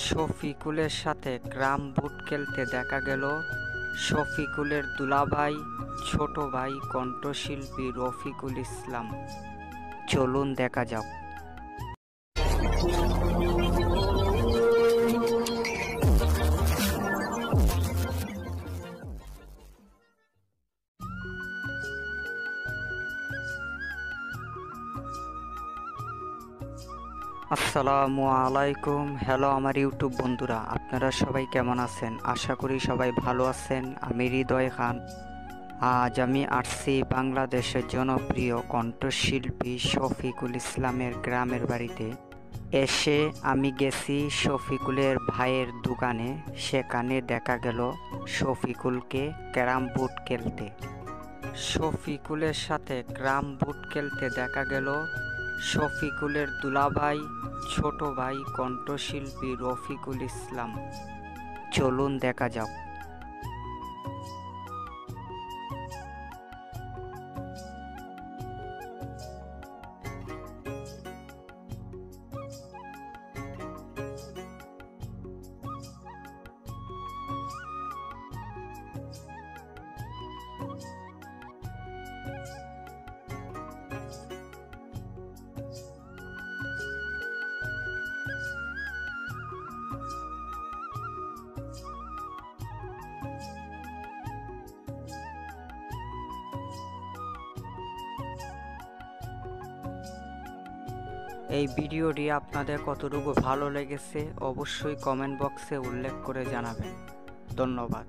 শফিকুলের সাথে carrom board খেলতে দেখা গেল শফিকুলের দুলাভাই ছোট ভাই কণ্ঠশিল্পী রফিকুল ইসলাম। চলুন দেখা যাক। আসসালামু আলাইকুম। হ্যালো আমার ইউটিউব বন্ধুরা, আপনারা সবাই কেমন আছেন? আশা করি সবাই ভালো আছেন। আমি হৃদয় খান। আজ আমি আসছি বাংলাদেশের জনপ্রিয় কণ্ঠশিল্পী শফিকুল ইসলামের গ্রামের বাড়িতে। এসে আমি গেছি শফিকুলের ভাইয়ের দোকানে। সেখানে দেখা গেল শফিকুলকে ক্যারাম বোর্ড খেলতে। শফিকুলের সাথে ক্যারাম বোর্ড খেলতে দেখা গেল শফিকুলের দুলাভাই ছোট ভাই কণ্ঠশিল্পী রফিকুল ইসলাম। চলুন দেখা যাক। এই ভিডিওটি আপনাদের কতটুকু ভালো লেগেছে অবশ্যই কমেন্ট বক্সে উল্লেখ করে জানাবেন। ধন্যবাদ।